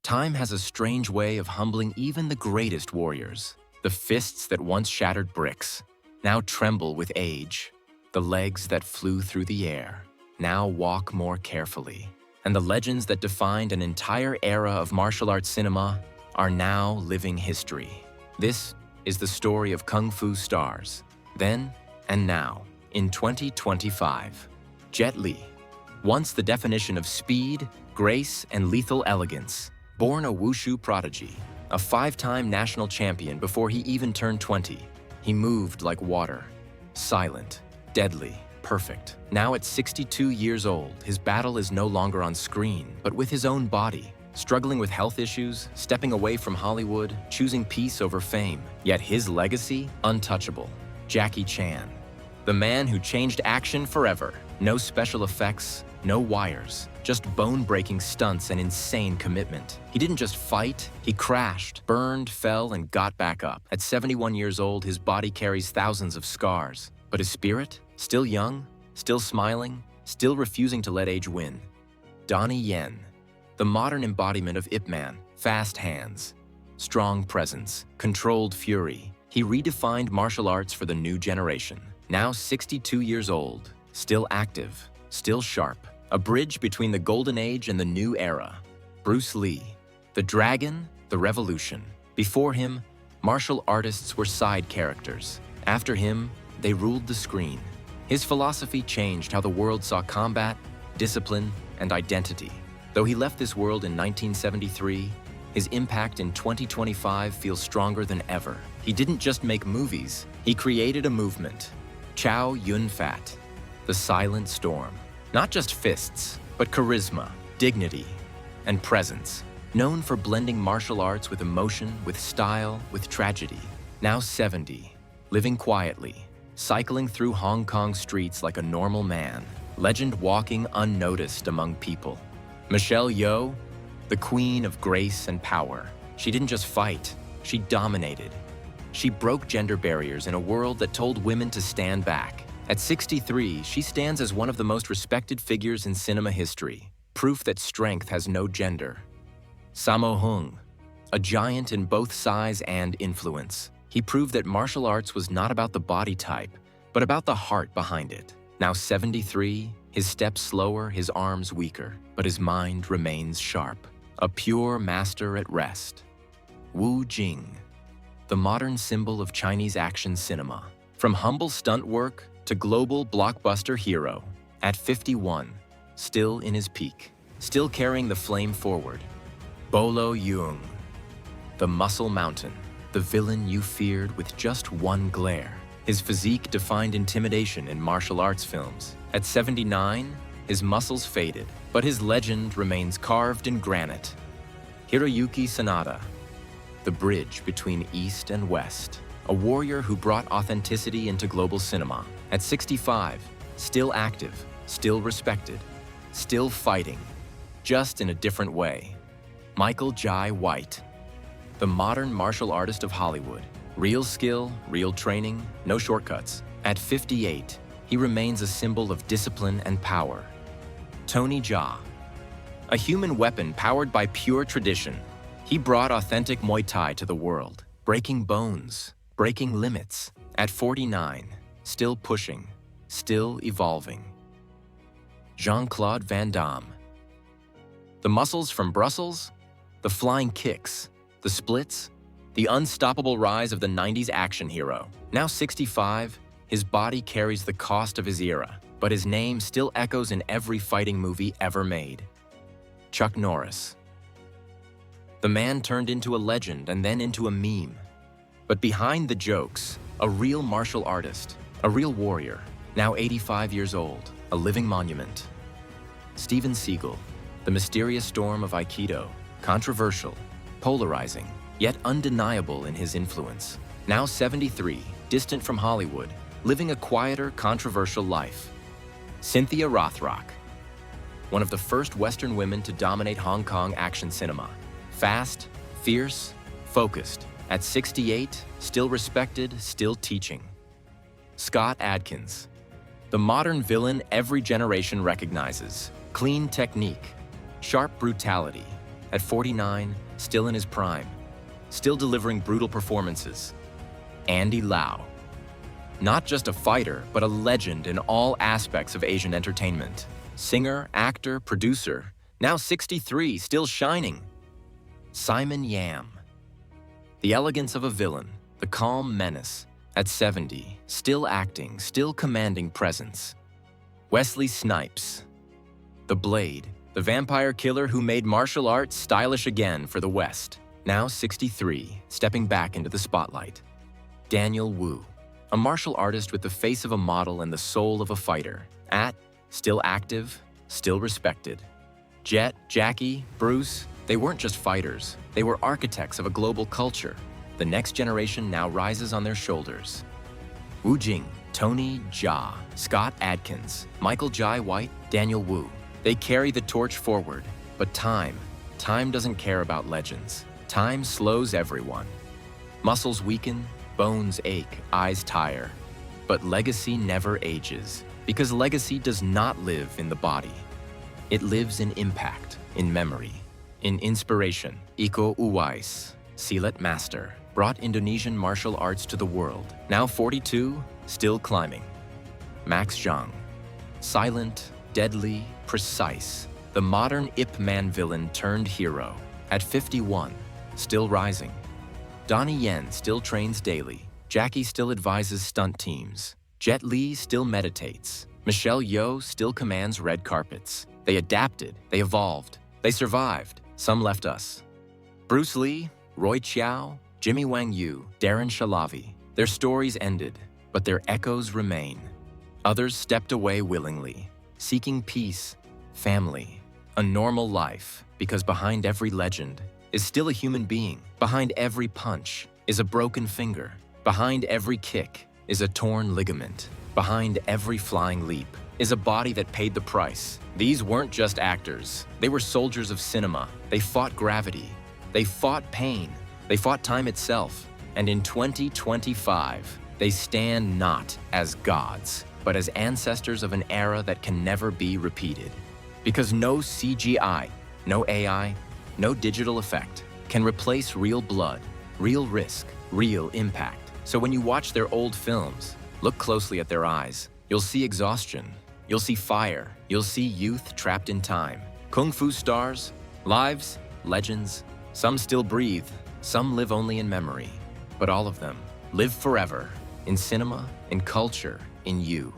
Time has a strange way of humbling even the greatest warriors. The fists that once shattered bricks now tremble with age. The legs that flew through the air now walk more carefully. And the legends that defined an entire era of martial arts cinema are now living history. This is the story of Kung Fu stars, then and now, in 2025. Jet Li, once the definition of speed, grace, and lethal elegance, born a wushu prodigy, a 5-time national champion before he even turned 20, he moved like water, silent, deadly, perfect. Now at 62 years old, his battle is no longer on screen, but with his own body, struggling with health issues, stepping away from Hollywood, choosing peace over fame. Yet his legacy, untouchable. Jackie Chan, the man who changed action forever. No special effects, no wires, just bone-breaking stunts and insane commitment. He didn't just fight, he crashed, burned, fell, and got back up. At 71 years old, his body carries thousands of scars. But his spirit? Still young, still smiling, still refusing to let age win. Donnie Yen, the modern embodiment of Ip Man, fast hands, strong presence, controlled fury. He redefined martial arts for the new generation. Now 62 years old, still active, still sharp, a bridge between the golden age and the new era. Bruce Lee, the dragon, the revolution. Before him, martial artists were side characters. After him, they ruled the screen. His philosophy changed how the world saw combat, discipline, and identity. Though he left this world in 1973, his impact in 2025 feels stronger than ever. He didn't just make movies, he created a movement. Chow Yun-fat, the silent storm. Not just fists, but charisma, dignity, and presence. Known for blending martial arts with emotion, with style, with tragedy. Now 70, living quietly, cycling through Hong Kong streets like a normal man. Legend walking unnoticed among people. Michelle Yeoh, the queen of grace and power. She didn't just fight, she dominated. She broke gender barriers in a world that told women to stand back. At 63, she stands as one of the most respected figures in cinema history, proof that strength has no gender. Sammo Hung, a giant in both size and influence. He proved that martial arts was not about the body type, but about the heart behind it. Now 73, his steps slower, his arms weaker, but his mind remains sharp. A pure master at rest. Wu Jing, the modern symbol of Chinese action cinema. From humble stunt work to global blockbuster hero. At 51, still in his peak, still carrying the flame forward. Bolo Yeung, the muscle mountain, the villain you feared with just one glare. His physique defined intimidation in martial arts films. At 79, his muscles faded, but his legend remains carved in granite. Hiroyuki Sanada, the bridge between East and West. A warrior who brought authenticity into global cinema. At 65, still active, still respected, still fighting, just in a different way. Michael Jai White, the modern martial artist of Hollywood. Real skill, real training, no shortcuts. At 58, he remains a symbol of discipline and power. Tony Jaa, a human weapon powered by pure tradition. He brought authentic Muay Thai to the world, breaking bones, breaking limits. At 49, still pushing, still evolving. Jean-Claude Van Damme, the muscles from Brussels, the flying kicks, the splits, the unstoppable rise of the 90s action hero. Now 65, his body carries the cost of his era, but his name still echoes in every fighting movie ever made. Chuck Norris, the man turned into a legend and then into a meme. But behind the jokes, a real martial artist, a real warrior, now 85 years old, a living monument. Steven Seagal, the mysterious storm of Aikido, controversial, polarizing, yet undeniable in his influence. Now 73, distant from Hollywood, living a quieter, controversial life. Cynthia Rothrock, one of the first Western women to dominate Hong Kong action cinema. Fast, fierce, focused. At 68, still respected, still teaching. Scott Adkins, the modern villain every generation recognizes. Clean technique, sharp brutality, At 49, still in his prime, still delivering brutal performances. Andy Lau. Not just a fighter, but a legend in all aspects of Asian entertainment. Singer, actor, producer, now 63, still shining. Simon Yam. The elegance of a villain, the calm menace. At 70, still acting, still commanding presence. Wesley Snipes. The Blade, the vampire killer who made martial arts stylish again for the West. Now 63, stepping back into the spotlight. Daniel Wu. A martial artist with the face of a model and the soul of a fighter. Still active, still respected. Jet, Jackie, Bruce, they weren't just fighters. They were architects of a global culture. The next generation now rises on their shoulders. Wu Jing, Tony Jaa, Scott Adkins, Michael Jai White, Daniel Wu. They carry the torch forward. But time doesn't care about legends. Time slows everyone. Muscles weaken, bones ache, eyes tire. But legacy never ages, because legacy does not live in the body. It lives in impact, in memory, in inspiration. Iko Uwais, Silat master, brought Indonesian martial arts to the world. Now 42, still climbing. Max Zhang. Silent, deadly, precise. The modern Ip Man villain turned hero. At 51, still rising. Donnie Yen still trains daily. Jackie still advises stunt teams. Jet Li still meditates. Michelle Yeoh still commands red carpets. They adapted, they evolved, they survived. Some left us. Bruce Lee, Roy Chiao, Jimmy Wang Yu, Darren Shalavi. Their stories ended, but their echoes remain. Others stepped away willingly, seeking peace, family, a normal life, because behind every legend is still a human being. Behind every punch is a broken finger. Behind every kick is a torn ligament. Behind every flying leap is a body that paid the price. These weren't just actors. They were soldiers of cinema. They fought gravity. They fought pain. They fought time itself. And in 2025, they stand not as gods, but as ancestors of an era that can never be repeated. Because no CGI, no AI, no digital effect can replace real blood, real risk, real impact. So when you watch their old films, look closely at their eyes. You'll see exhaustion. You'll see fire. You'll see youth trapped in time. Kung Fu stars, lives, legends. Some still breathe. Some live only in memory. But all of them live forever in cinema, in culture, in you.